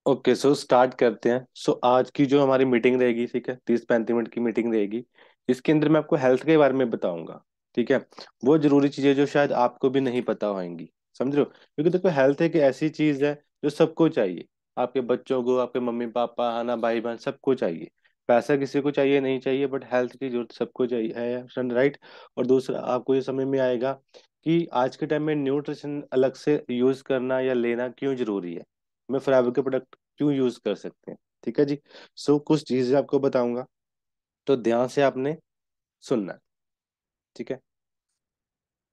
Okay, so start करते हैं। सो आज की जो हमारी मीटिंग रहेगी, ठीक है, 30-35 मिनट की मीटिंग रहेगी। इसके अंदर मैं आपको हेल्थ के बारे में बताऊंगा। ठीक है। वो जरूरी चीजें जो शायद आपको भी नहीं पता होंगी। समझ रहे हो? क्योंकि देखो, हेल्थ एक ऐसी चीज है जो सबको चाहिए। आपके बच्चों को, आपके मम्मी पापा, है ना, भाई बहन, सबको चाहिए। पैसा किसी को चाहिए नहीं चाहिए, बट हेल्थ की जरूरत सबको चाहिए है, राइट। और दूसरा, आपको ये समझ में आएगा कि आज के टाइम में न्यूट्रिशन अलग से यूज करना या लेना क्यों जरूरी है। मैं फाइबर के प्रोडक्ट क्यों यूज कर सकते हैं। ठीक है जी। सो कुछ चीजें आपको बताऊंगा, तो ध्यान से आपने सुनना है। ठीक है।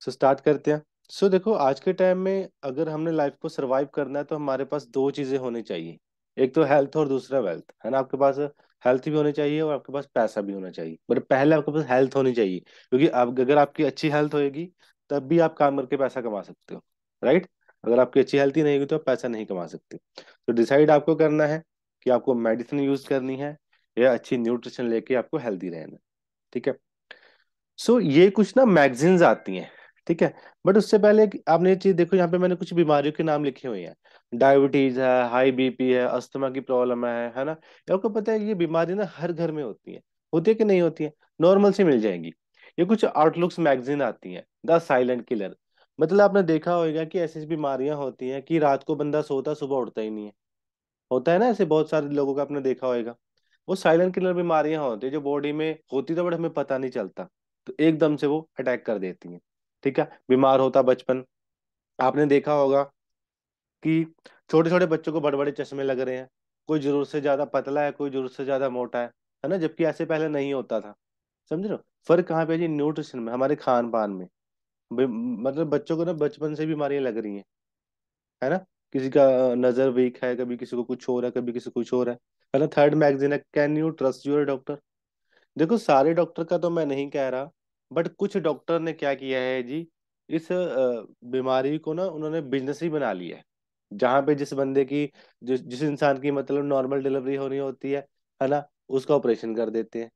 सो स्टार्ट करते हैं। सो देखो, आज के टाइम में अगर हमने लाइफ को सरवाइव करना है तो हमारे पास दो चीजें होनी चाहिए। एक तो हेल्थ और दूसरा वेल्थ, है ना। आपके पास हेल्थ भी होनी चाहिए और आपके पास पैसा भी होना चाहिए, बट पहले आपके पास हेल्थ होनी चाहिए, क्योंकि अब अगर आपकी अच्छी हेल्थ होएगी तब भी आप काम करके पैसा कमा सकते हो। राइट। अगर आपकी अच्छी हेल्थ ही नहीं होगी तो आप पैसा नहीं कमा सकते। तो डिसाइड आपको करना है कि आपको मेडिसिन यूज करनी है या अच्छी न्यूट्रिशन लेके आपको हेल्दी रहना है। ठीक है। सो ये कुछ ना मैगजीन्स आती हैं। ठीक है। बट उससे पहले आपने ये चीज देखो, यहाँ पे मैंने कुछ बीमारियों के नाम लिखे हुए हैं। डायबिटीज है, हाई बीपी है, अस्थमा की प्रॉब्लम है ना। ये आपको पता है ये बीमारी ना हर घर में होती है कि नहीं होती है? नॉर्मल से मिल जाएंगी। ये कुछ आउटलुक्स मैगजीन आती हैं, द साइलेंट किलर। मतलब आपने देखा होगा कि ऐसी बीमारियां होती हैं कि रात को बंदा सोता, सुबह उठता ही नहीं है। होता है ना, ऐसे बहुत सारे लोगों का आपने देखा होगा। वो साइलेंट किलर बीमारियां होती है जो बॉडी में होती तो बट हमें पता नहीं चलता। तो एकदम से वो अटैक कर देती हैं। ठीक है। बीमार होता बचपन। आपने देखा होगा कि छोटे छोटे बच्चों को बड़े बड़े चश्मे लग रहे हैं। कोई जरूरत से ज्यादा पतला है, कोई जरूरत से ज्यादा मोटा है ना, जबकि ऐसे पहले नहीं होता था। समझ रहे हो? फर्क कहाँ पे है जी? न्यूट्रिशन में, हमारे खान पान में। मतलब बच्चों को ना बचपन से बीमारियां लग रही हैं, है ना। किसी का नजर वीक है, कभी किसी को कुछ हो रहा है, कभी किसी को कुछ हो रहा है ना। थर्ड मैगजीन है, can you trust your doctor. देखो, सारे डॉक्टर का तो मैं नहीं कह रहा, बट कुछ डॉक्टर ने क्या किया है जी, इस बीमारी को ना उन्होंने बिजनेस ही बना लिया है। जहां पे जिस बंदे की, जिस इंसान की मतलब नॉर्मल डिलीवरी होनी होती है ना, उसका ऑपरेशन कर देते हैं।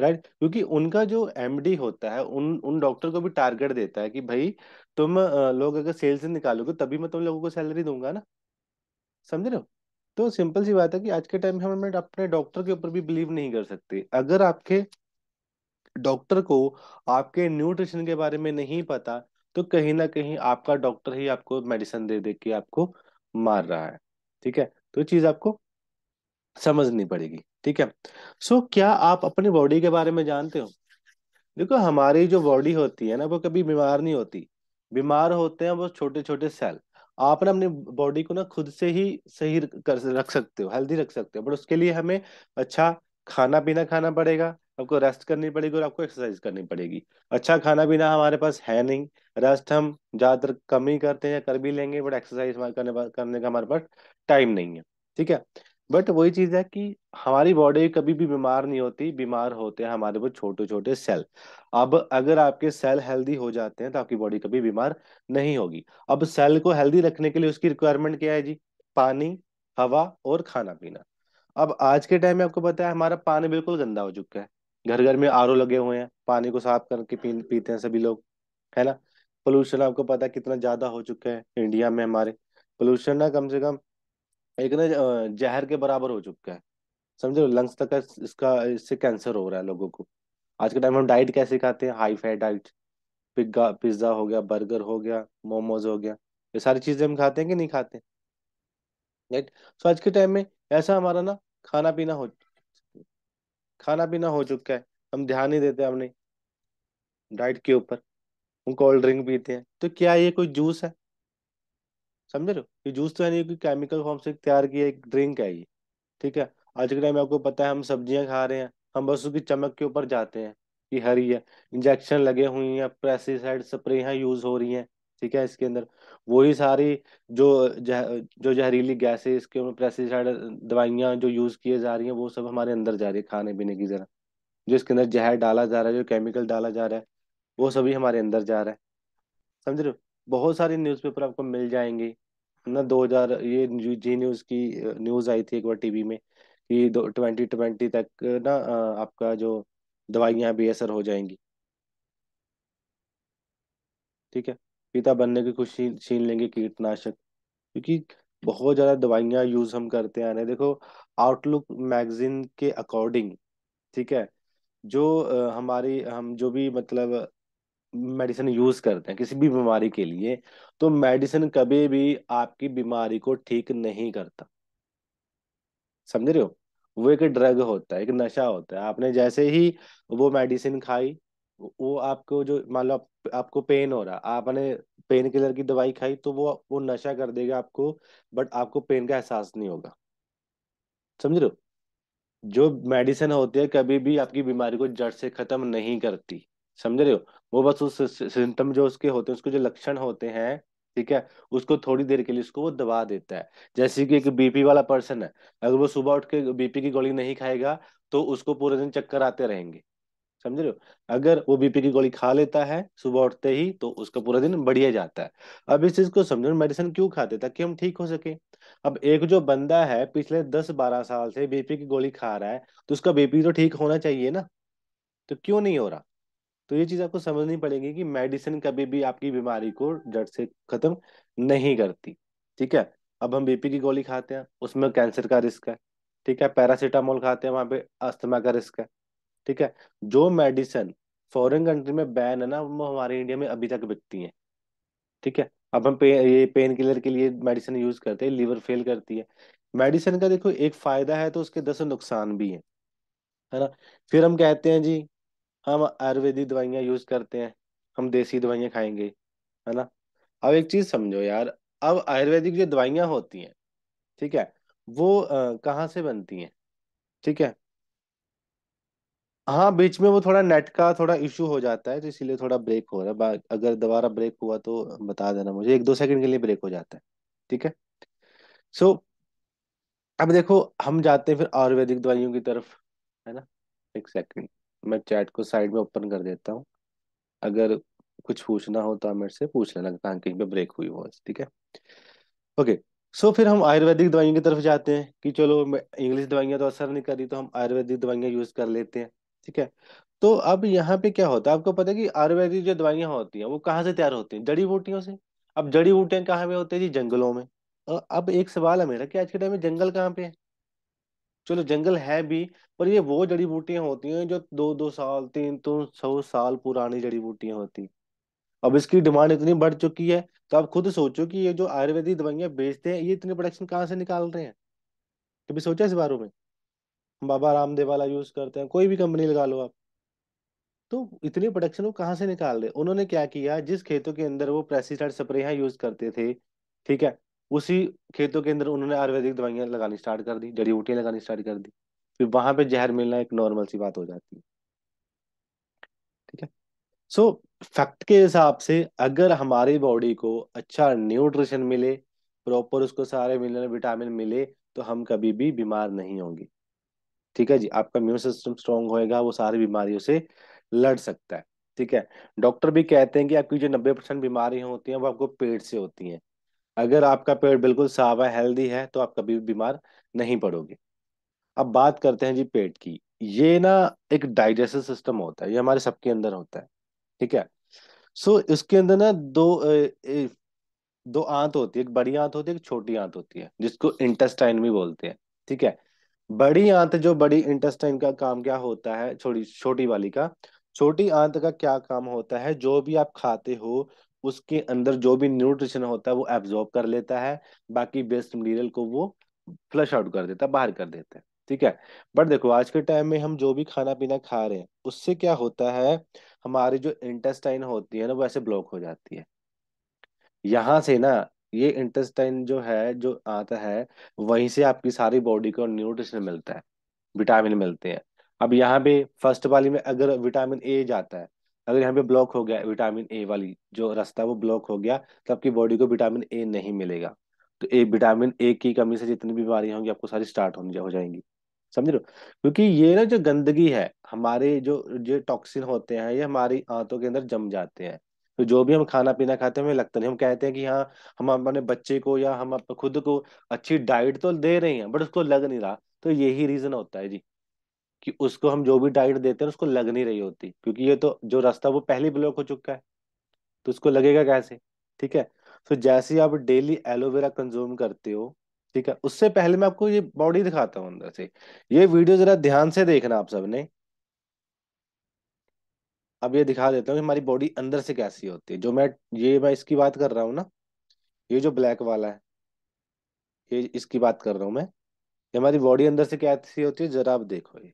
राइट। क्योंकि उनका जो एमडी होता है उन उन डॉक्टर को भी टारगेट देता है कि भाई, तुम लोग अगर सेल से निकालोगे तभी मैं तुम लोगों को सैलरी दूंगा ना। समझ रहे हो? तो सिंपल सी बात है कि आज के टाइम में हम अपने डॉक्टर के ऊपर भी बिलीव नहीं कर सकते। अगर आपके डॉक्टर को आपके न्यूट्रिशन के बारे में नहीं पता, तो कहीं ना कहीं आपका डॉक्टर ही आपको मेडिसिन दे दे के आपको मार रहा है। ठीक है। तो ये चीज आपको समझनी पड़ेगी। ठीक है। सो क्या आप अपनी बॉडी के बारे में जानते हो? देखो, हमारी जो बॉडी होती है ना, वो कभी बीमार नहीं होती। बीमार होते हैं वो छोटे छोटे सेल। आप ना अपनी बॉडी को ना खुद से ही सही कर रख सकते हो, हेल्दी रख सकते हो, बट उसके लिए हमें अच्छा खाना पीना खाना पड़ेगा। आपको रेस्ट करनी पड़ेगी और आपको एक्सरसाइज करनी पड़ेगी। अच्छा खाना पीना हमारे पास है नहीं। रेस्ट हम ज्यादातर कम ही करते हैं, कर भी लेंगे, बट एक्सरसाइज करने का हमारे पास टाइम नहीं है। ठीक है। बट वही चीज है कि हमारी बॉडी कभी भी बीमार नहीं होती, बीमार होते हैं हमारे वो छोटे छोटे सेल। अब अगर आपके सेल हेल्दी हो जाते हैं तो आपकी बॉडी कभी बीमार नहीं होगी। अब सेल को हेल्दी रखने के लिए उसकी रिक्वायरमेंट क्या है जी? पानी, हवा और खाना पीना। अब आज के टाइम में आपको पता है हमारा पानी बिल्कुल गंदा हो चुका है। घर घर में आरओ लगे हुए हैं, पानी को साफ करके पीते हैं सभी लोग, है ना। पोल्यूशन आपको पता है कितना ज्यादा हो चुका है इंडिया में हमारे। पोल्यूशन ना कम से कम एक ना जहर के बराबर हो चुका है। समझो, लंग्स तक इसका इससे कैंसर हो रहा है लोगों को। आज के टाइम में हम डाइट कैसे खाते हैं? High fat diet. Pizza pizza हो गया, बर्गर हो गया, मोमोज हो गया, ये सारी चीजें हम खाते हैं कि नहीं खाते? राइट। सो आज के टाइम में ऐसा हमारा ना खाना पीना हो खाना पीना हो चुका है। हम ध्यान नहीं देते अपने डाइट के ऊपर। हम कोल्ड ड्रिंक पीते हैं, तो क्या ये कोई जूस है? समझ रहे हो? ये जूस तो है नहीं, कोई केमिकल फॉर्म से तैयार किया एक ड्रिंक है ये। ठीक है। आज के टाइम में आपको पता है हम सब्जियां खा रहे हैं, हम बस उसकी चमक के ऊपर जाते हैं कि हरी है। इंजेक्शन लगे हुए हैं, पेस्टिसाइड स्प्रे यूज हो रही हैं। ठीक है। इसके अंदर वही सारी जो जहरीली गैसें, इसके ऊपर पेस्टिसाइड दवाइयां जो यूज किए जा रही हैं, वो सब हमारे अंदर जा रही है खाने पीने की जरा। जो इसके अंदर जहर डाला जा रहा है, जो केमिकल डाला जा रहा है, वो सभी हमारे अंदर जा रहा है। समझ रहे हो? बहुत सारे न्यूज़पेपर आपको मिल जाएंगे ना। 2000 ये जी न्यूज़ की न्यूज़ आई थी एक बार टीवी में कि 2020 तक ना आपका जो दवाइयाँ बेअसर हो जाएंगी। ठीक है। पिता बनने की खुशी छीन लेंगे कीटनाशक। क्योंकि बहुत ज्यादा दवाइयाँ यूज हम करते हैं। देखो, आउटलुक मैगजीन के अकॉर्डिंग, ठीक है, जो हमारी हम जो भी मतलब मेडिसिन यूज करते हैं किसी भी बीमारी के लिए, तो मेडिसिन कभी भी आपकी बीमारी को ठीक नहीं करता। समझ रहे हो? वो एक ड्रग होता है, एक नशा होता है। आपने जैसे ही वो मेडिसिन खाई, वो आपको जो मान लो आपको पेन हो रहा, आपने पेन किलर की दवाई खाई, तो वो नशा कर देगा आपको, बट आपको पेन का एहसास नहीं होगा। समझ रहे हो? जो मेडिसिन होती है कभी भी आपकी बीमारी को जड़ से खत्म नहीं करती। समझ रहे हो? वो बस उस सिम्टम जो उसके होते हैं, उसके जो लक्षण होते हैं, ठीक है, उसको थोड़ी देर के लिए उसको वो दबा देता है। जैसे कि एक बीपी वाला पर्सन है, अगर वो सुबह उठ के बीपी की गोली नहीं खाएगा, तो उसको पूरे दिन चक्कर आते रहेंगे। समझ रहे हो? अगर वो बीपी की गोली खा लेता है सुबह उठते ही, तो उसका पूरा दिन बढ़िया जाता है। अब इस चीज को समझो, मेडिसिन क्यों खाते हैं? ताकि हम ठीक हो सके। अब एक जो बंदा है पिछले 10-12 साल से बीपी की गोली खा रहा है, तो उसका बीपी तो ठीक होना चाहिए ना, तो क्यों नहीं हो रहा? तो ये चीज आपको समझनी पड़ेगी कि मेडिसिन कभी भी आपकी बीमारी को जड़ से खत्म नहीं करती। ठीक है? अब हम बीपी की गोली खाते हैं, उसमें कैंसर का रिस्क है। ठीक है? पैरासीटामोल खाते हैं, वहां पे अस्थमा का रिस्क है। ठीक है? जो मेडिसिन फॉरेन कंट्री में बैन है ना, वो हमारे इंडिया में अभी तक बिकती है। ठीक है? अब हम ये पेन किलर के लिए मेडिसिन यूज करते हैं, लीवर फेल करती है। मेडिसिन का देखो एक फायदा है तो उसके 10 नुकसान भी है ना? फिर हम कहते हैं जी, हम आयुर्वेदिक दवाइयाँ यूज करते हैं, हम देसी दवाइयाँ खाएंगे, है ना? अब एक चीज समझो यार, अब आयुर्वेदिक जो दवाइयाँ होती हैं, ठीक है, वो कहाँ से बनती हैं? ठीक है? हाँ, बीच में वो थोड़ा नेट का थोड़ा इशू हो जाता है, तो इसीलिए थोड़ा ब्रेक हो रहा है। अगर दोबारा ब्रेक हुआ तो बता देना मुझे, 1-2 सेकंड के लिए ब्रेक हो जाता है। ठीक है? सो अब देखो, हम जाते हैं फिर आयुर्वेदिक दवाइयों की तरफ, है ना? एक सेकंड, मैं चैट को साइड में ओपन कर देता हूँ। अगर कुछ पूछना हो तो आप मेरे से पूछ लेना, कहाँ कहीं पे ब्रेक हुई हो। ठीक है? ओके। सो फिर हम आयुर्वेदिक दवाइयों की तरफ जाते हैं कि चलो, इंग्लिश दवाइयाँ तो असर नहीं कर रही, तो हम आयुर्वेदिक दवाइयाँ यूज कर लेते हैं। ठीक है? तो अब यहाँ पे क्या होता है, आपको पता है कि आयुर्वेदिक जो दवाइयाँ होती हैं वो कहाँ से तैयार होती हैं? जड़ी बूटियों से। अब जड़ी बूटियां कहाँ पे होती है जी? जंगलों में। अब एक सवाल है मेरा कि आज के टाइम में जंगल कहाँ पे है? चलो जंगल है भी, पर ये वो जड़ी बूटियां होती हैं जो 2-2 साल, 300 साल पुरानी जड़ी बूटियां होती हैं। अब इसकी डिमांड इतनी बढ़ चुकी है, तो आप खुद सोचो कि ये जो आयुर्वेदिक दवाइयां बेचते हैं, ये इतनी प्रोडक्शन कहाँ से निकाल रहे हैं? कभी सोचा इस बारे में? बाबा रामदेव वाला यूज करते हैं, कोई भी कंपनी लगा लो आप, तो इतनी प्रोडक्शन वो कहाँ से निकाल रहे हैं? उन्होंने क्या किया, जिस खेतों के अंदर वो पेस्टिसाइड स्प्रे यूज करते थे, ठीक है, उसी खेतों के अंदर उन्होंने आयुर्वेदिक दवाइयां लगानी स्टार्ट कर दी, जड़ी बूटियां लगानी स्टार्ट कर दी। फिर वहां पे जहर मिलना एक नॉर्मल सी बात हो जाती है। ठीक है? सो फैक्ट के हिसाब से अगर हमारी बॉडी को अच्छा न्यूट्रिशन मिले, प्रॉपर उसको सारे मिनरल विटामिन मिले, तो हम कभी भी बीमार नहीं होंगे। ठीक है जी? आपका इम्यून सिस्टम स्ट्रांग होएगा, वो सारी बीमारियों से लड़ सकता है। ठीक है? डॉक्टर भी कहते हैं कि आपकी जो 90% बीमारियां होती हैं वो आपको पेट से होती हैं। अगर आपका पेट बिल्कुल साफ है, हेल्दी है, तो आप कभी भी बीमार नहीं पड़ोगे। अब बात करते हैं जी पेट की। ये ना एक डाइजेस्टिव सिस्टम होता है, ये हमारे सबके अंदर होता है। ठीक है? सो इसके अंदर ना दो आंत होती है, एक बड़ी आंत होती है, एक छोटी आंत होती है, जिसको इंटेस्टाइन भी बोलते हैं। ठीक है? बड़ी आंत, जो बड़ी इंटेस्टाइन का काम क्या होता है, छोटी छोटी वाली का, छोटी आंत का क्या काम होता है, जो भी आप खाते हो उसके अंदर जो भी न्यूट्रिशन होता है वो एब्जॉर्ब कर लेता है, बाकी वेस्ट मटेरियल को वो फ्लश आउट कर देता है, बाहर कर देता है। ठीक है? बट देखो, आज के टाइम में हम जो भी खाना पीना खा रहे हैं, उससे क्या होता है, हमारी जो इंटेस्टाइन होती है ना, वो ऐसे ब्लॉक हो जाती है। यहाँ से ना, ये इंटेस्टाइन जो है, जो आता है, वहीं से आपकी सारी बॉडी को न्यूट्रिशन मिलता है, विटामिन मिलते हैं। अब यहाँ पे फर्स्ट वाली में अगर विटामिन ए जाता है, अगर यहाँ पे ब्लॉक हो गया, विटामिन ए वाली जो रास्ता वो ब्लॉक हो गया, तो आपकी बॉडी को विटामिन ए नहीं मिलेगा। तो विटामिन ए की कमी से जितनी भी बीमारियां होंगी आपको सारी स्टार्ट होनी हो जाएंगी। समझ रहे हो? क्योंकि ये ना जो गंदगी है, हमारे जो जो टॉक्सिन होते हैं, ये हमारी आंतों के अंदर जम जाते हैं। तो जो भी हम खाना पीना खाते हैं, हमें लगता नहीं, हम कहते हैं कि हाँ, हम अपने बच्चे को या हम खुद को अच्छी डाइट तो दे रहे हैं, बट उसको लग नहीं रहा। तो यही रीजन होता है जी, कि उसको हम जो भी डाइट देते हैं उसको लग नहीं रही होती, क्योंकि ये तो जो रास्ता वो पहले ब्लॉक हो चुका है, तो उसको लगेगा कैसे? ठीक है? तो जैसे ही आप डेली एलोवेरा कंज्यूम करते हो, ठीक है, उससे पहले मैं आपको ये बॉडी दिखाता हूँ अंदर से। ये वीडियो जरा ध्यान से देखना आप सबने। अब ये दिखा देता हूँ कि हमारी बॉडी अंदर से कैसी होती है। जो मैं इसकी बात कर रहा हूँ ना, ये जो ब्लैक वाला है, ये इसकी बात कर रहा हूँ मैं। ये हमारी बॉडी अंदर से कैसी होती है, जरा आप देखो ये।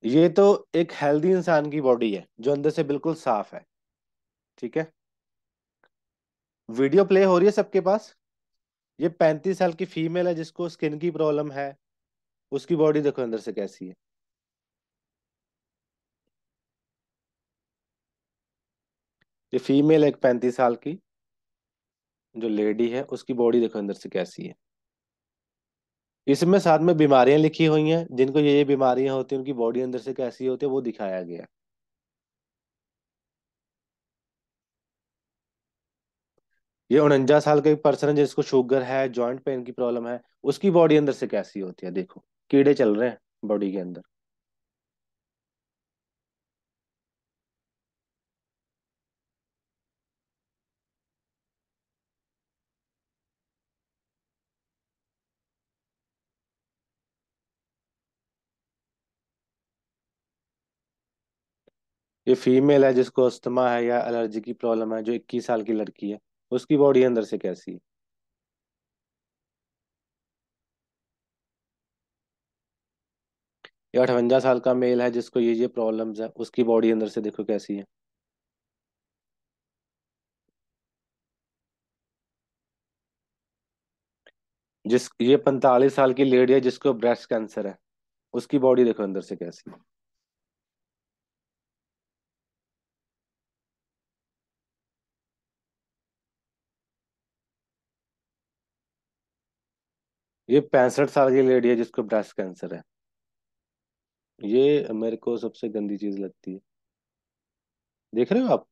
ये तो एक हेल्दी इंसान की बॉडी है जो अंदर से बिल्कुल साफ है। ठीक है, वीडियो प्ले हो रही है सबके पास। ये 35 साल की फीमेल है जिसको स्किन की प्रॉब्लम है। उसकी बॉडी देखो अंदर से कैसी है। ये फीमेल एक 35 साल की जो लेडी है, उसकी बॉडी देखो अंदर से कैसी है। इसमें साथ में बीमारियां लिखी हुई हैं, जिनको ये बीमारियां होती हैं उनकी बॉडी अंदर से कैसी होती है वो दिखाया गया है। ये 49 साल का एक पर्सन है जिसको शुगर है, जॉइंट पेन की प्रॉब्लम है। उसकी बॉडी अंदर से कैसी होती है देखो। कीड़े चल रहे हैं बॉडी के अंदर। ये फीमेल है जिसको अस्थमा है या एलर्जी की प्रॉब्लम है, जो 21 साल की लड़की है। उसकी बॉडी अंदर से कैसी है। ये 58 साल का मेल है जिसको ये प्रॉब्लम्स है, उसकी बॉडी अंदर से देखो कैसी है। ये 45 साल की लेडी है जिसको ब्रेस्ट कैंसर है। उसकी बॉडी देखो अंदर से कैसी है। ये 65 साल की लेडी है जिसको ब्रेस्ट कैंसर है। ये मेरे को सबसे गंदी चीज लगती है। देख रहे हो आप।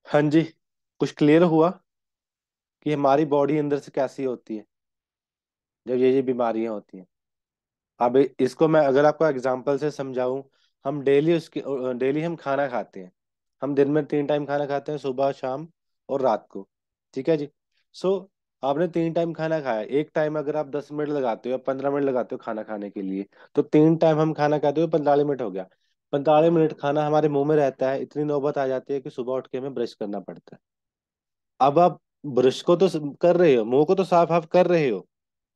हाँ जी, कुछ क्लियर हुआ कि हमारी बॉडी अंदर से कैसी होती है जब ये बीमारियां होती हैं। अब इसको मैं अगर आपको एग्जांपल से समझाऊं, हम डेली हम खाना खाते हैं। हम दिन में 3 टाइम खाना खाते हैं, सुबह, शाम और रात को। ठीक है जी। सो आपने 3 टाइम खाना खाया, एक टाइम अगर आप 10 मिनट लगाते हो या 15 मिनट लगाते हो खाना खाने के लिए, तो 3 टाइम हम खाना खाते हो, 45 मिनट हो गया। 45 मिनट खाना हमारे मुंह में रहता है, इतनी नौबत आ जाती है कि सुबह उठ के हमें ब्रश करना पड़ता है। अब आप ब्रश को तो कर रहे हो, मुंह को तो साफ आप कर रहे हो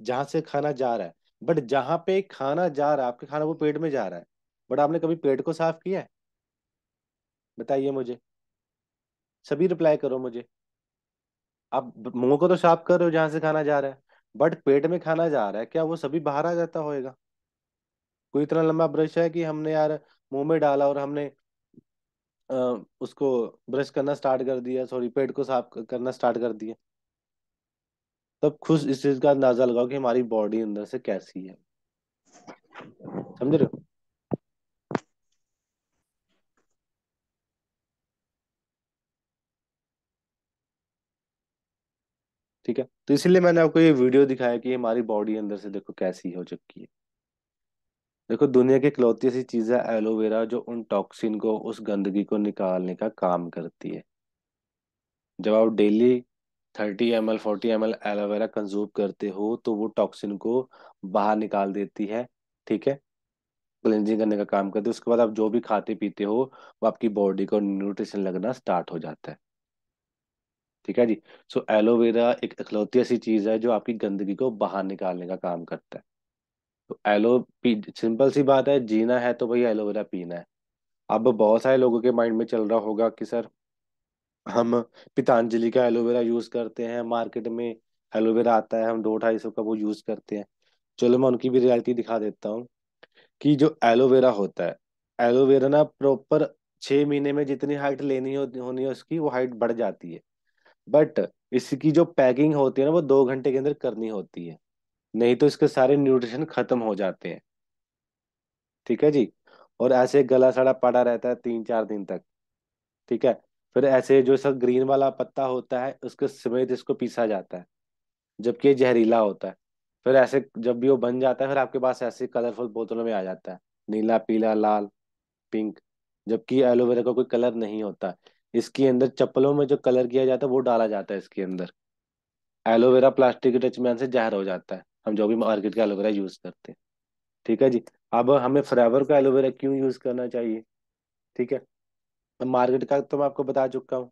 जहां से खाना जा रहा है। बट जहां पे खाना जा रहा है, आपके खाना वो पेट में जा रहा है। बट आपने कभी पेट को साफ किया है? बताइए मुझे। सभी रिप्लाई करो मुझे। आप मुंह को तो साफ कर रहे हो जहां से खाना जा रहा है, बट पेट में खाना जा रहा है, क्या वो सभी बाहर आ जाता होएगा? कोई इतना लंबा ब्रश है कि हमने यार मुंह में डाला और हमने अ, उसको ब्रश करना स्टार्ट कर दिया, सॉरी पेट को साफ करना स्टार्ट कर दिया। तब खुद इस चीज का अंदाजा लगाओ कि हमारी बॉडी अंदर से कैसी है। समझ रहे हो। ठीक है, तो इसीलिए मैंने आपको ये वीडियो दिखाया कि हमारी बॉडी अंदर से देखो कैसी हो चुकी है। देखो, दुनिया की इकलौती ऐसी चीज है एलोवेरा जो उन टॉक्सिन को, उस गंदगी को निकालने का काम करती है। जब आप daily 30 ml 40 ml aloe vera consume करते हो तो वो टॉक्सिन को बाहर निकाल देती है। ठीक है, क्लेंजिंग करने का काम करती है। उसके बाद आप जो भी खाते पीते हो वो आपकी बॉडी को न्यूट्रिशन लगना स्टार्ट हो जाता है। ठीक है जी। सो एलोवेरा एक इकलौती ऐसी चीज है जो आपकी गंदगी को बाहर निकालने का काम करता है। तो सिंपल सी बात है, जीना है तो भाई एलोवेरा पीना है। अब बहुत सारे लोगों के माइंड में चल रहा होगा कि सर हम पतंजलि का एलोवेरा यूज करते हैं, मार्केट में एलोवेरा आता है, हम 200-250 का वो यूज करते हैं। चलो मैं उनकी भी रियलिटी दिखा देता हूँ कि जो एलोवेरा होता है, एलोवेरा ना प्रॉपर 6 महीने में जितनी हाइट होनी है उसकी वो हाइट बढ़ जाती है। बट इसकी जो पैकिंग होती है ना वो 2 घंटे के अंदर करनी होती है, नहीं तो इसके सारे न्यूट्रिशन खत्म हो जाते हैं। ठीक है जी। और ऐसे गला सड़ा पड़ा रहता है 3-4 दिन तक। ठीक है। फिर ऐसे जो सब ग्रीन वाला पत्ता होता है उसके समेत इसको पीसा जाता है, जबकि ये जहरीला होता है। फिर ऐसे जब भी वो बन जाता है फिर आपके पास ऐसे कलरफुल बोतलों में आ जाता है, नीला, पीला, लाल, पिंक। जबकि एलोवेरा का कोई कलर नहीं होता। इसके अंदर चप्पलों में जो कलर किया जाता है वो डाला जाता है इसके अंदर। एलोवेरा प्लास्टिक के टच में आने से जहर हो जाता है, हम जो भी मार्केट का एलोवेरा यूज करते हैं। ठीक है जी। अब हमें फॉरएवर का एलोवेरा क्यों यूज करना चाहिए? ठीक है। अब मार्केट का तो मैं आपको बता चुका हूँ,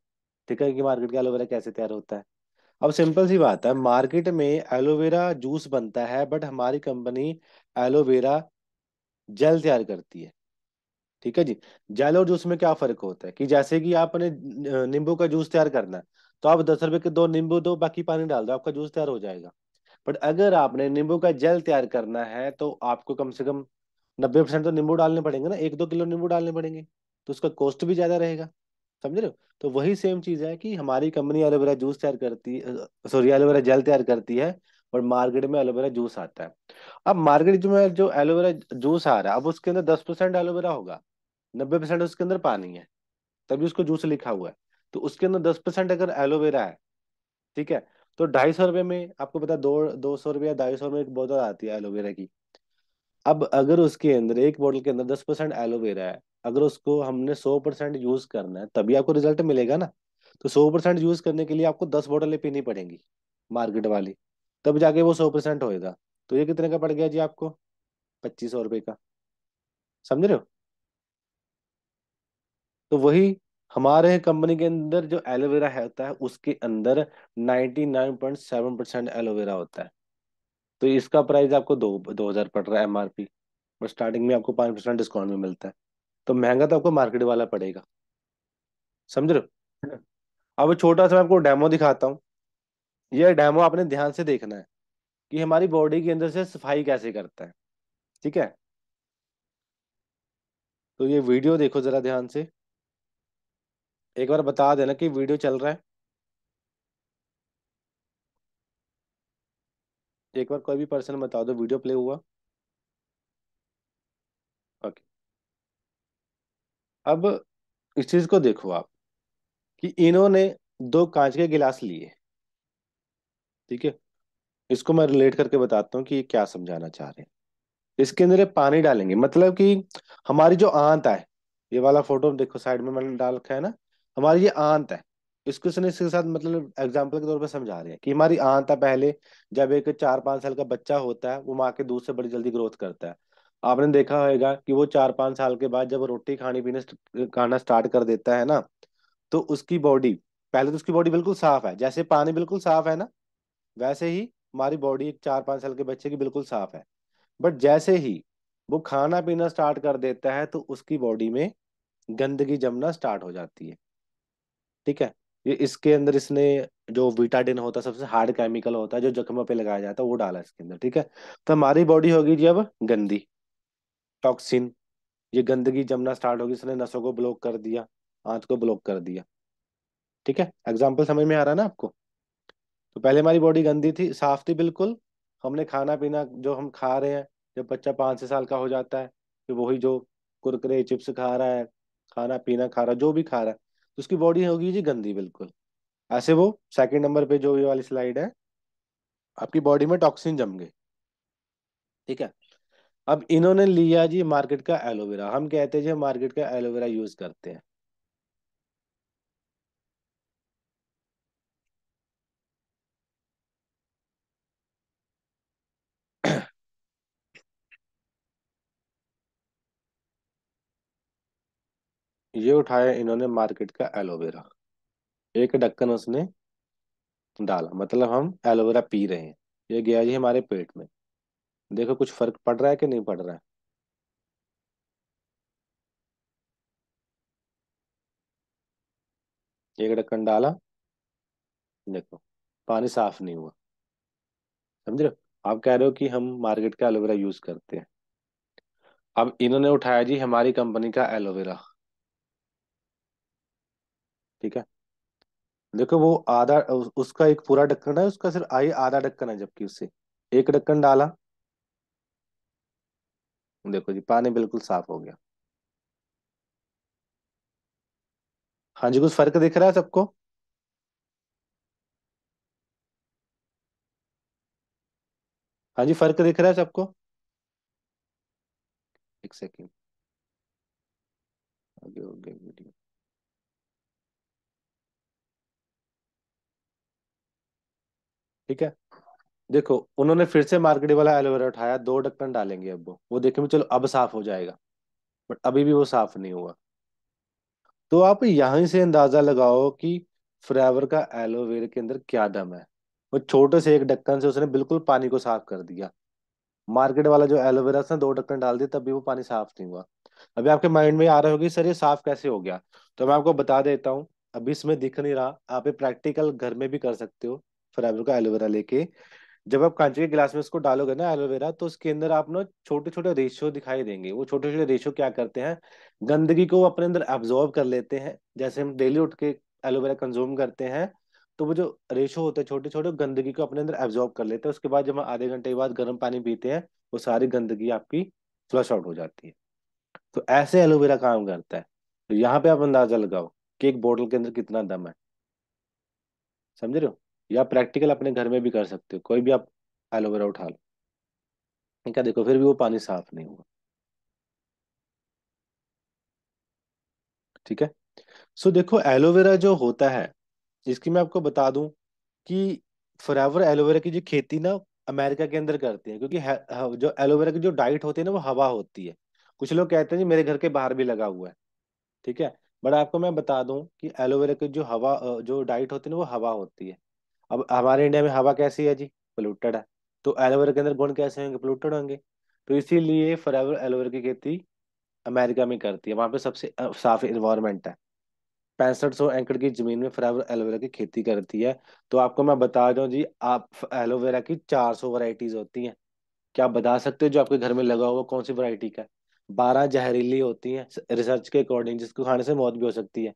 ठीक है, कि मार्केट का एलोवेरा कैसे तैयार होता है। अब सिंपल सी बात है, मार्केट में एलोवेरा जूस बनता है, बट हमारी कंपनी एलोवेरा जेल तैयार करती है। ठीक है जी। जेल और जूस में क्या फर्क होता है कि जैसे कि आपने नींबू का जूस तैयार करना है, तो आप 10 रुपए के दो नींबू दो, बाकी पानी डाल दो, आपका जूस तैयार हो जाएगा। बट अगर आपने नींबू का जेल तैयार करना है, तो आपको कम से कम 90% तो नींबू डालने पड़ेंगे ना, 1-2 किलो नींबू डालने पड़ेंगे। तो उसका कॉस्ट भी ज्यादा रहेगा। समझ रहे हो? तो वही सेम चीज है कि हमारी कंपनी एलोवेरा जूस तैयार करती है, सॉरी, एलोवेरा जेल तैयार करती है, और मार्केट में एलोवेरा जूस आता है। अब मार्केट में जो एलोवेरा जूस आ रहा है, अब उसके अंदर 10% एलोवेरा होगा, 90% उसके अंदर पानी है, तभी उसको जूस लिखा हुआ है। तो उसके अंदर 10% अगर एलोवेरा है, ठीक है, तो 250 रुपये में आपको पता है, 200 रुपये या 250 में एक बोतल आती है एलोवेरा की। अब अगर उसके अंदर एक बोतल के अंदर 10% एलोवेरा है, अगर उसको हमने 100% यूज करना है तभी आपको रिजल्ट मिलेगा ना। तो 100% यूज करने के लिए आपको 10 बोतलें पीनी पड़ेंगी, मार्केट वाली, तब जाके वो 100% होएगा। तो ये कितने का पड़ गया जी आपको? 2500 रुपये का। समझ रहे हो? तो वही, हमारे कंपनी के अंदर जो एलोवेरा है होता है, उसके अंदर 99.7% एलोवेरा होता है। तो इसका प्राइस आपको 2000 पड़ रहा है MRP, और स्टार्टिंग में आपको 5% डिस्काउंट में मिलता है। तो महंगा तो आपको मार्केट वाला पड़ेगा। समझ रहे हो? अब छोटा सा मैं आपको डेमो दिखाता हूँ। ये डेमो आपने ध्यान से देखना है कि हमारी बॉडी के अंदर से सफाई कैसे करता है। ठीक है। तो ये वीडियो देखो जरा ध्यान से। एक बार बता देना कि वीडियो चल रहा है। एक बार कोई भी पर्सन बता दो वीडियो प्ले हुआ। ओके। अब इस चीज को देखो आप, कि इन्होंने दो कांच के गिलास लिए। ठीक है। इसको मैं रिलेट करके बताता हूँ कि ये क्या समझाना चाह रहे हैं। इसके अंदर ये पानी डालेंगे, मतलब कि हमारी जो आंत है, ये वाला फोटो देखो साइड में मैंने डाल रखा है ना, हमारी ये आंत है। इसको इसने इसके साथ मतलब एग्जाम्पल के तौर पर समझा रहे हैं कि हमारी आंत है पहले। जब एक 4-5 साल का बच्चा होता है, वो माँ के दूध से बड़ी जल्दी ग्रोथ करता है। आपने देखा होगा कि वो 4-5 साल के बाद जब रोटी खानी पीने खाना स्टार्ट कर देता है ना, तो उसकी बॉडी, पहले तो उसकी बॉडी बिल्कुल साफ है, जैसे पानी बिल्कुल साफ है ना, वैसे ही हमारी बॉडी एक 4-5 साल के बच्चे की बिल्कुल साफ है। बट जैसे ही वो खाना पीना स्टार्ट कर देता है, तो उसकी बॉडी में गंदगी जमना स्टार्ट हो जाती है। ठीक है। ये इसके अंदर इसने जो विटाडिन होता है, सबसे हार्ड केमिकल होता है जो जख्मों पे लगाया जाता है, वो डाला है इसके अंदर। ठीक है। तो हमारी बॉडी होगी जी अब गंदी, टॉक्सिन, ये गंदगी जमना स्टार्ट होगी, इसने नसों को ब्लॉक कर दिया, आंत को ब्लॉक कर दिया। ठीक है। एग्जाम्पल समझ में आ रहा है ना आपको? तो पहले हमारी बॉडी गंदी थी, साफ थी बिल्कुल। हमने खाना पीना जो हम खा रहे हैं, जब बच्चा 5-6 साल का हो जाता है, तो वही जो कुरकुरे चिप्स खा रहा है, खाना पीना खा रहा है, जो भी खा रहा है, तो उसकी बॉडी होगी जी गंदी बिल्कुल। ऐसे वो सेकंड नंबर पे जो ये वाली स्लाइड है, आपकी बॉडी में टॉक्सिन जम गए। ठीक है। अब इन्होंने लिया जी मार्केट का एलोवेरा, हम कहते हैं जी हम मार्केट का एलोवेरा यूज करते हैं। ये उठाया इन्होंने मार्केट का एलोवेरा, एक ढक्कन उसने डाला, मतलब हम एलोवेरा पी रहे हैं। ये गया जी हमारे पेट में। देखो कुछ फर्क पड़ रहा है कि नहीं पड़ रहा है? एक ढक्कन डाला, देखो पानी साफ नहीं हुआ। समझ रहे हो? आप कह रहे हो कि हम मार्केट का एलोवेरा यूज करते हैं। अब इन्होंने उठाया जी हमारी कंपनी का एलोवेरा। ठीक है। देखो वो आधा उसका एक पूरा ढक्कन है, उसका सिर्फ आई आधा ढक्कन है, जबकि उससे एक ढक्कन डाला, देखो जी पानी बिल्कुल साफ हो गया। हाँ जी, कुछ फर्क दिख रहा है सबको? हाँ जी, फर्क दिख रहा है सबको? एक सेकेंड, आगे हो गया वीडियो। ठीक है, देखो उन्होंने फिर से मार्केट वाला एलोवेरा उठाया, 2 ढक्कन डालेंगे अब वो देखेंगे चलो अब साफ हो जाएगा, बट अभी भी वो साफ नहीं हुआ। तो आप यहीं से अंदाजा लगाओ कि फ्रेवर का एलोवेरा के अंदर क्या दम है। वो छोटे से एक ढक्कन से उसने बिल्कुल पानी को साफ कर दिया। मार्केट वाला जो एलोवेरा था 2 ढक्कन डाल दिया तब भी वो पानी साफ नहीं हुआ। अभी आपके माइंड में आ रहा होगा सर ये साफ कैसे हो गया। तो मैं आपको बता देता हूँ, अभी इसमें दिख नहीं रहा, आप ये प्रैक्टिकल घर में भी कर सकते हो। फ्रेवर का एलोवेरा लेके जब आप कांच के गिलास में इसको डालोगे ना एलोवेरा, तो उसके अंदर आप ना छोटे छोटे रेशो दिखाई देंगे। वो छोटे छोटे रेशो क्या करते हैं, गंदगी को वो अपने अंदर एब्जॉर्ब कर लेते हैं। जैसे हम डेली उठ के एलोवेरा कंज्यूम करते हैं, तो वो जो रेशो होते हैं छोटे छोटे, गंदगी को अपने अंदर एब्जॉर्ब कर लेते हैं। उसके बाद जब हम आधे घंटे के बाद गर्म पानी पीते हैं, वो सारी गंदगी आपकी फ्लश आउट हो जाती है। तो ऐसे एलोवेरा काम करता है। तो यहाँ पे आप अंदाजा लगाओ कि एक बोतल के अंदर कितना दम है। समझ रहे हो? या प्रैक्टिकल अपने घर में भी कर सकते हो, कोई भी आप एलोवेरा उठा लो। ठीक है, देखो फिर भी वो पानी साफ नहीं हुआ। ठीक है, सो देखो एलोवेरा जो होता है, इसकी मैं आपको बता दूं कि फॉरएवर एलोवेरा की जो खेती ना अमेरिका के अंदर करते हैं, क्योंकि जो एलोवेरा की जो डाइट होती है ना वो हवा होती है। कुछ लोग कहते हैं जी मेरे घर के बाहर भी लगा हुआ है। ठीक है, बट आपको मैं बता दूं कि एलोवेरा की जो हवा जो डाइट होती है ना वो हवा होती है। अब हमारे इंडिया में हवा कैसी है जी, पोल्यूटेड है। तो एलोवेरा के अंदर गुण कैसे होंगे, पोल्यूटेड होंगे। तो इसीलिए फॉरएवर एलोवेरा की खेती अमेरिका में करती है, वहां पे सबसे साफ इन्वायरमेंट है। 6500 एकड़ की जमीन में फॉरएवर एलोवेरा की खेती करती है। तो आपको मैं बता दूं जी, आप एलोवेरा की 400 वैरायटीज होती हैं। क्या आप बता सकते हो जो आपके घर में लगा हुआ कौन सी वैरायटी का है? 12 जहरीली होती हैं रिसर्च के अकॉर्डिंग, जिसको खाने से मौत भी हो सकती है।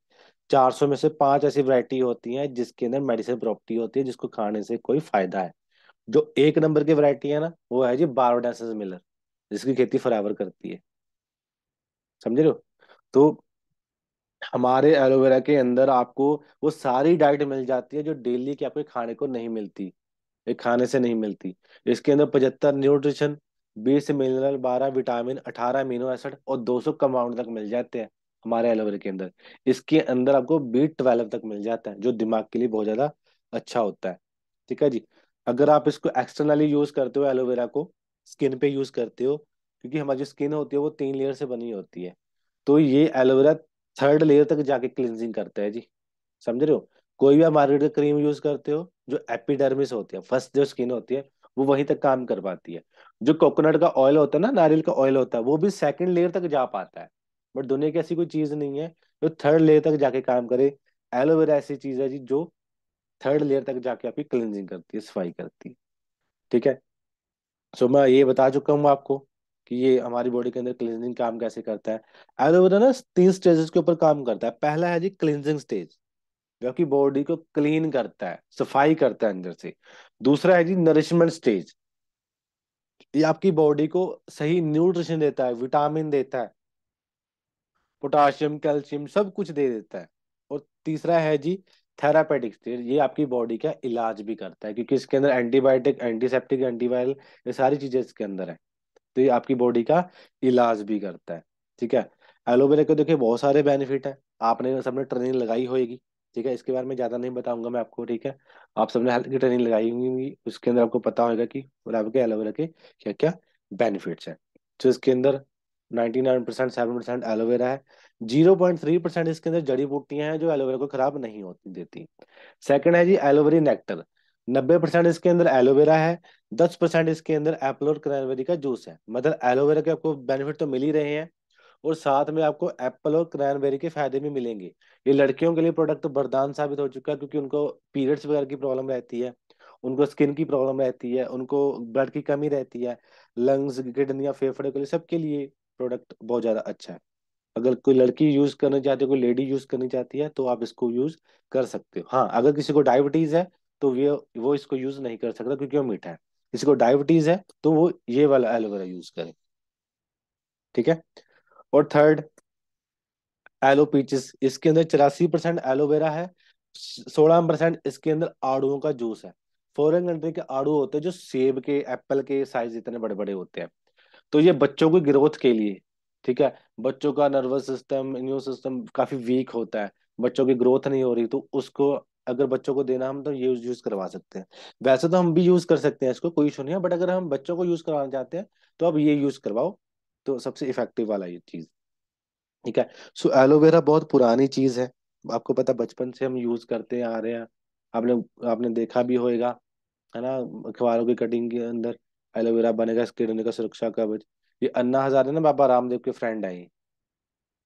400 में से 5 ऐसी वैरायटी होती हैं जिसके अंदर मेडिसिन प्रॉपर्टी होती है, जिसको खाने से कोई फायदा है। जो 1 नंबर की वैरायटी है ना वो है जी बारोडेंसिस मिलर, जिसकी खेती फॉरएवर करती है। समझ रहे हो? तो हमारे एलोवेरा के अंदर आपको वो सारी डाइट मिल जाती है जो डेली के आपके खाने को नहीं मिलती, ये खाने से नहीं मिलती। इसके अंदर 75 nutrition, 20 mineral, 12 vitamin, 18 amino acid और 200 कंपाउंड तक मिल जाते हैं हमारे एलोवेरा के अंदर। इसके अंदर आपको B12 तक मिल जाता है जो दिमाग के लिए बहुत ज्यादा अच्छा होता है। ठीक है जी। अगर आप इसको एक्सटर्नली यूज करते हो एलोवेरा को, स्किन पे यूज करते हो, क्योंकि हमारी जो स्किन होती है वो 3 लेयर से बनी होती है, तो ये एलोवेरा 3rd लेयर तक जाके क्लिनजिंग करता है जी। समझ रहे हो? कोई भी आप मार्केट का क्रीम यूज करते हो, जो एपिडर्मिस होती है, फर्स्ट जो स्किन होती है, वो वहीं तक काम कर पाती है। जो कोकोनट का ऑयल होता है ना, नारियल का ऑयल होता है, वो भी 2nd लेयर तक जा पाता है। बट दुनिया की ऐसी कोई चीज नहीं है जो 3rd लेयर तक जाके काम करे। एलोवेरा ऐसी चीज है जी जो 3rd लेयर तक जाके आपकी क्लिनजिंग करती है, सफाई करती है। ठीक है, सो मैं ये बता चुका हूँ आपको कि ये हमारी बॉडी के अंदर क्लींजिंग काम कैसे करता है। एलोवेरा ना 3 स्टेजेस के ऊपर काम करता है। पहला है जी क्लींजिंग स्टेज, जो कि बॉडी को क्लीन करता है, सफाई करता है अंदर से। दूसरा है जी नरिशमेंट स्टेज, ये आपकी बॉडी को सही न्यूट्रिशन देता है, विटामिन देता है, पोटाशियम कैल्शियम सब कुछ दे देता है। और तीसरा है जी थेरापेटिक स्टेज, ये आपकी बॉडी का इलाज भी करता है, क्योंकि इसके अंदर एंटीबायोटिक, एंटीसेप्टिक, एंटीवायरल, ये सारी चीजें इसके अंदर है। तो ये आपकी बॉडी का इलाज भी करता है। ठीक है, एलोवेरा के देखिए बहुत सारे बेनिफिट है, आपने सबने ट्रेनिंग लगाई होगी। ठीक है, इसके बारे में ज्यादा नहीं बताऊंगा मैं आपको। ठीक है, आप सबने हेल्थ की ट्रेनिंग लगाई होगी, उसके अंदर आपको पता होगा कि एलोवेरा के क्या क्या बेनिफिट्स हैं। तो इसके अंदर 99% 7% एलोवेरा है। 0.3% इसके अंदर जड़ी बूटियां हैं जो एलोवेरा को खराब नहीं होती देती। सेकंड है जी एलोवेरी नेक्टर, 90% इसके अंदर एलोवेरा है। 10% इसके अंदर एप्पल और क्रैनबेरी का जूस है। मतलब एलोवेरा के आपको बेनिफिट तो मिल ही रहे हैं, और साथ में आपको एप्पल और क्रैनबेरी के फायदे भी मिलेंगे। ये लड़कियों के लिए प्रोडक्ट वरदान साबित हो चुका है, क्योंकि उनको पीरियड्स वगैरह की प्रॉब्लम रहती है, उनको स्किन की प्रॉब्लम रहती है, उनको ब्लड की कमी रहती है, लंग्स, किडनियां, फेफड़े के लिए, सबके लिए प्रोडक्ट बहुत ज्यादा अच्छा है। अगर कोई लड़की यूज करना चाहती है, कोई लेडी यूज करनी चाहती है, तो आप इसको यूज कर सकते हो। हाँ, अगर किसी को डायबिटीज है तो वो इसको यूज नहीं कर सकता, क्योंकि वो मीठा है। किसी को डायबिटीज है तो वो ये वाला एलोवेरा यूज करे। ठीक है, और थर्ड एलो पीचिस, इसके अंदर 84% एलोवेरा है। 16% इसके अंदर आड़ुओं का जूस है। फॉरेन कंट्री के आड़ू होते हैं जो सेब के, एप्पल के साइज इतने बड़े बड़े होते हैं। तो ये बच्चों की ग्रोथ के लिए, ठीक है। बच्चों का नर्वस सिस्टम, इम्यून सिस्टम काफी वीक होता है, बच्चों की ग्रोथ नहीं हो रही, तो उसको अगर बच्चों को देना, हम तो ये यूज करवा सकते हैं। वैसे तो हम भी यूज कर सकते हैं इसको, कोई इशू नहीं है, बट अगर हम बच्चों को यूज करवाना चाहते हैं तो अब ये यूज करवाओ, तो सबसे इफेक्टिव वाला ये चीज। ठीक है। सो एलोवेरा बहुत पुरानी चीज है, आपको पता, बचपन से हम यूज करते आ रहे हैं। आपने आपने देखा भी होएगा, है ना, अखबारों की कटिंग के अंदर एलोवेरा बनेगा किडनी का सुरक्षा कवच। ये अन्ना हजारे ना बाबा रामदेव के फ्रेंड है ये,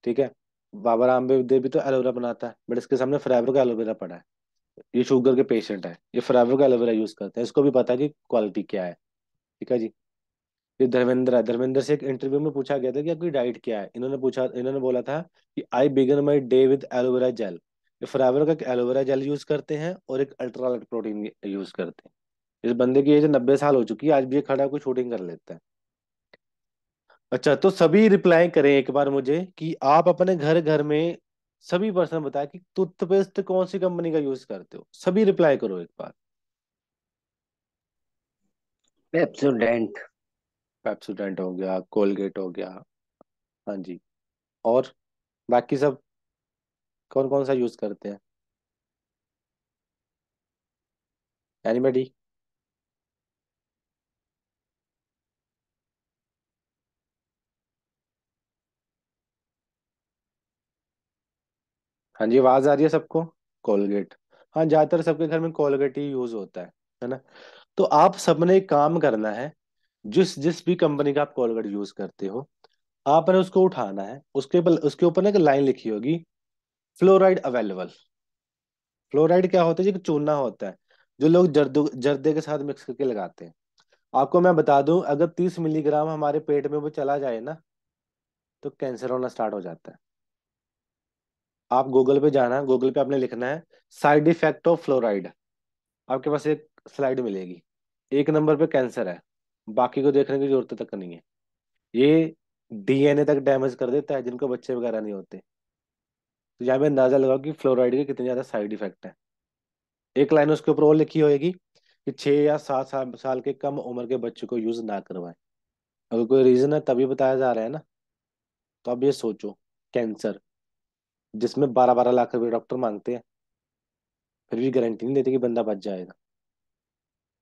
ठीक है। बाबा रामदेव देव भी तो एलोवेरा बनाता है, बट इसके सामने फॉरएवर का एलोवेरा पड़ा है। ये शुगर के पेशेंट है, ये फॉरएवर का एलोवेरा यूज करते हैं, इसको भी पता है कि क्वालिटी क्या है। ठीक है जी। ये धर्मेंद्र है, धर्मेंद्र से एक इंटरव्यू में पूछा गया था कि आपकी डाइट क्या है, इन्होंने बोला था कि I begin my day with aloe vera gel. ये फॉरएवर का एक एलोवेरा जेल यूज करते हैं और एक अल्ट्रा लाइट प्रोटीन यूज करते हैं। इस बंदे की एज 90 साल हो चुकी है, आज भी ये खड़ा होकर शूटिंग कर लेता है। अच्छा, तो सभी रिप्लाई करें एक बार मुझे कि आप अपने घर घर में सभी पर्सन बताए कि टूथपेस्ट कौन सी कंपनी का यूज करते हो, सभी रिप्लाई करो एक बार। पेप्सोडेंट। पेप्सोडेंट हो गया, कोलगेट हो गया, हाँ जी। और बाकी सब कौन कौन सा यूज करते हैं? एनीबडी? हाँ जी, आवाज आ रही है सबको? कोलगेट। हाँ, ज्यादातर सबके घर में कोलगेट ही यूज होता है ना। तो आप सबने एक काम करना है, जिस जिस भी कंपनी का आप कोलगेट यूज करते हो, आपने उसको उठाना है, उसके ऊपर ना एक लाइन लिखी होगी, फ्लोराइड अवेलेबल। फ्लोराइड क्या होता है जी? कि चूना होता है, जो लोग जर्दे के साथ मिक्स करके लगाते हैं। आपको मैं बता दूं, अगर 30 मिलीग्राम हमारे पेट में वो चला जाए ना, तो कैंसर होना स्टार्ट हो जाता है। आप गूगल पे जाना, गूगल पे आपने लिखना है साइड इफेक्ट ऑफ फ्लोराइड, आपके पास एक स्लाइड मिलेगी। एक नंबर पे कैंसर है, बाकी को देखने की जरूरत तक नहीं है। ये डीएनए तक डैमेज कर देता है, जिनको बच्चे वगैरह नहीं होते। तो यहाँ पे अंदाजा लगाओ कि फ्लोराइड के कितने ज्यादा साइड इफेक्ट है। एक लाइन उसके ऊपर और लिखी होगी कि 6 या 7 साल के कम उम्र के बच्चों को यूज ना करवाएं। अगर कोई रीजन है तभी बताया जा रहा है ना। तो अब ये सोचो, कैंसर जिसमें 12-12 लाख रुपए डॉक्टर मांगते हैं, फिर भी गारंटी नहीं देते कि बंदा बच जाएगा।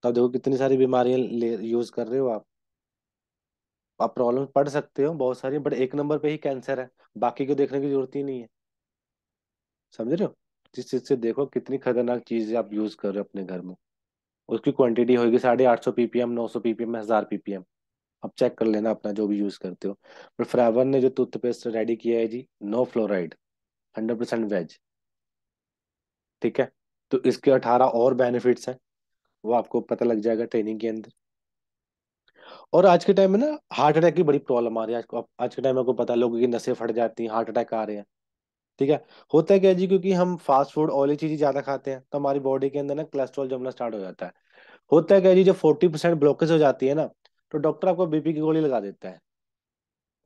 तो अब देखो कितनी सारी बीमारियां यूज कर रहे हो आप प्रॉब्लम पढ़ सकते हो बहुत सारी, बट एक नंबर पे ही कैंसर है, बाकी को देखने की जरूरत ही नहीं है। समझ रहे हो? जिस चीज से देखो कितनी खतरनाक चीज आप यूज कर रहे हो अपने घर में। उसकी क्वांटिटी होगी 850 ppm, 900 ppm, 1000 ppm। आप चेक कर लेना अपना जो भी यूज करते हो। पर फ्रावर ने जो टूथपेस्ट रेडी किया है जी, नो फ्लोराइड, 100% वेज। ठीक है। तो इसके 18 और बेनिफिट्स हैं, वो आपको पता लग जाएगा ट्रेनिंग के अंदर। और आज के टाइम में ना हार्ट अटैक की बड़ी प्रॉब्लम आ रही है आज के टाइम में, आपको पता है लोगों की नसें फट जाती हैं, हार्ट अटैक आ रहे हैं। ठीक है। होता है क्या जी? क्योंकि हम फास्ट फूड ऑयली चीजें ज्यादा खाते हैं, तो हमारी बॉडी के अंदर ना कोलेस्ट्रॉल जमना स्टार्ट हो जाता है। होता है क्या जी? जब 40% ब्लॉकेज हो जाती है ना, तो डॉक्टर आपको बीपी की गोली लगा देता है।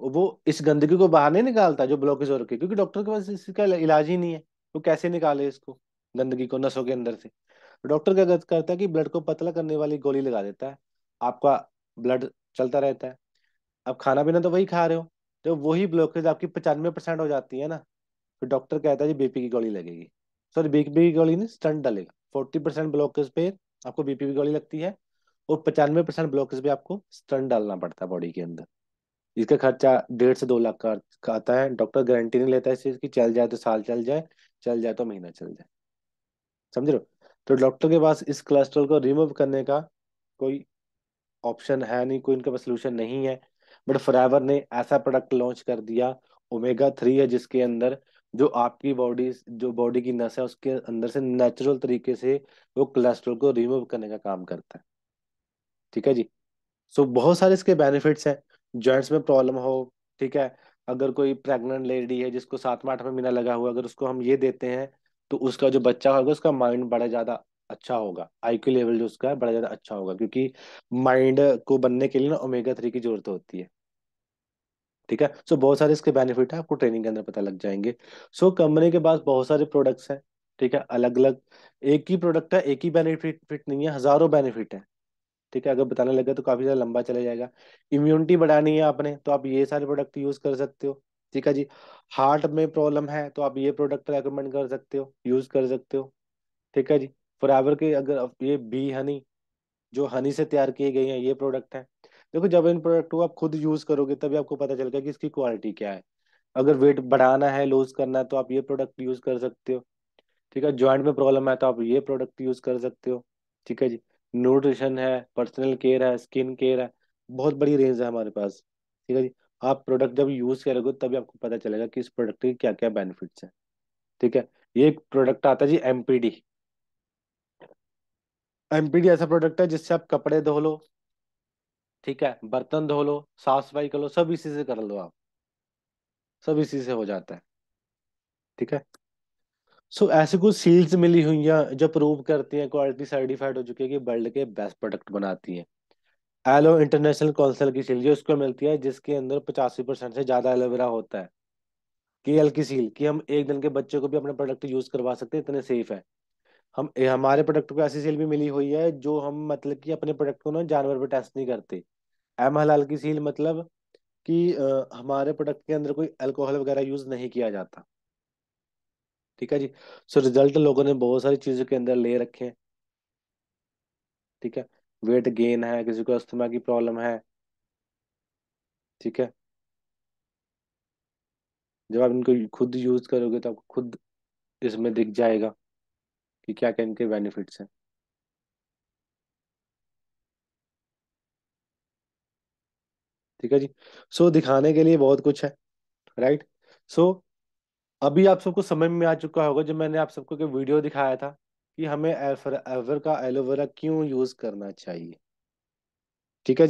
वो इस गंदगी को बाहर नहीं निकालता जो ब्लॉकेज हो रखी है, क्योंकि डॉक्टर के पास इसका इलाज ही नहीं है। वो कैसे निकाले इसको, गंदगी को नसों के अंदर से? तो डॉक्टर क्या करता है कि ब्लड को पतला करने वाली गोली लगा देता है, आपका ब्लड चलता रहता है। अब खाना पीना तो वही खा रहे हो, जब वही ब्लॉकेज आपकी 95% हो जाती है ना, तो डॉक्टर कहता है जी बीपी की गोली लगेगी। सॉरी, बीपी की गोली नहीं, स्टंट डलेगा। 40% ब्लॉकेज पे आपको बीपी की गोली लगती है, और 95% ब्लॉकेज पे आपको स्टंट डालना पड़ता है बॉडी के अंदर। इसका खर्चा 1.5 से 2 लाख का आता है। डॉक्टर गारंटी नहीं लेता इस चीज की, चल जाए तो साल चल जाए, चल जाए तो महीना चल जाए। समझ रहे हो? तो डॉक्टर के पास इस कोलेस्ट्रॉल को रिमूव करने का कोई ऑप्शन है नहीं, कोई इनका सोल्यूशन नहीं है। बट फॉरएवर ने ऐसा प्रोडक्ट लॉन्च कर दिया, ओमेगा 3 है, जिसके अंदर जो आपकी बॉडी, जो बॉडी की नस है, उसके अंदर से नेचुरल तरीके से वो कोलेस्ट्रॉल को रिमूव करने का काम करता है। ठीक है जी। सो बहुत सारे इसके बेनिफिट्स हैं। जॉइंट्स में प्रॉब्लम हो, ठीक है, अगर कोई प्रेग्नेंट लेडी है जिसको 7वां 8वां महीना लगा हुआ, अगर उसको हम ये देते हैं, तो उसका जो बच्चा होगा उसका माइंड बड़ा ज्यादा अच्छा होगा, आईक्यू लेवल जो उसका है बड़ा ज्यादा अच्छा होगा, क्योंकि माइंड को बनने के लिए ना ओमेगा 3 की जरूरत होती है। ठीक है। सो बहुत सारे इसके बेनिफिट है, आपको ट्रेनिंग के अंदर पता लग जाएंगे। सो कंपनी के पास बहुत सारे प्रोडक्ट्स हैं, ठीक है, अलग अलग। एक ही प्रोडक्ट है, एक ही बेनिफिट फिट नहीं है, हजारों बेनिफिट है। ठीक है, अगर बताने लगे तो काफी ज्यादा लंबा चला जाएगा। इम्यूनिटी बढ़ानी है आपने तो आप ये सारे प्रोडक्ट यूज कर सकते हो। ठीक है जी। हार्ट में प्रॉब्लम है तो आप ये प्रोडक्ट रेकमेंड कर सकते हो, यूज कर सकते हो। ठीक है जी। फॉरएवर के अगर ये बी हनी, जो हनी से तैयार किए गए हैं ये प्रोडक्ट है। देखो जब इन प्रोडक्ट को आप खुद यूज करोगे तभी आपको पता चलेगा कि इसकी क्वालिटी क्या है। अगर वेट बढ़ाना है, लूज करना है, तो आप ये प्रोडक्ट यूज कर सकते हो। ठीक है, जॉइंट में प्रॉब्लम है तो आप ये प्रोडक्ट यूज कर सकते हो। ठीक है जी। न्यूट्रिशन है, पर्सनल केयर है, स्किन केयर है, बहुत बड़ी रेंज है हमारे पास। ठीक है जी। आप प्रोडक्ट जब यूज करोगे तभी आपको पता चलेगा कि इस प्रोडक्ट के क्या क्या बेनिफिट्स हैं। ठीक है। ये एक प्रोडक्ट आता है जी, एमपीडी। एमपीडी ऐसा प्रोडक्ट है जिससे आप कपड़े धो लो, ठीक है, बर्तन धो लो, साफ सफाई कर लो, सब इसी से कर लो आप, सब इसी से हो जाता है। ठीक है। सो ऐसे कुछ सील्स मिली हुई हैं जो प्रूव करती हैं, क्वालिटी सर्टिफाइड हो चुकी है कि वर्ल्ड के बेस्ट प्रोडक्ट बनाती हैं। एलो इंटरनेशनल काउंसिल की सील जो उसको मिलती है, जिसके अंदर 85% से ज्यादा एलोवेरा होता है। केएल की सील कि हम एक दिन के बच्चे को भी अपना प्रोडक्ट यूज करवा सकते हैं, इतने सेफ है। हमारे प्रोडक्ट को ऐसी सील भी मिली हुई है जो हम मतलब कि अपने प्रोडक्ट को ना जानवर पे टेस्ट नहीं करते। एम हलाल की सील मतलब कि हमारे प्रोडक्ट के अंदर कोई अल्कोहल वगैरह यूज नहीं किया जाता। ठीक है जी। सो रिजल्ट लोगों ने बहुत सारी चीजों के अंदर ले रखे हैं। ठीक है। वेट गेन है, किसी को अस्थमा की प्रॉब्लम है। ठीक है। जब आप इनको खुद यूज करोगे तो आपको खुद इसमें दिख जाएगा कि क्या क्या इनके बेनिफिट्स हैं। ठीक है जी। सो दिखाने के लिए बहुत कुछ है, राइट। सो अभी आप सबको समझ में आ चुका होगा जब मैंने आप सबको एक वीडियो दिखाया था कि हमें एवर का एलोवेरा क्यों यूज करना चाहिए। ठीक है जी।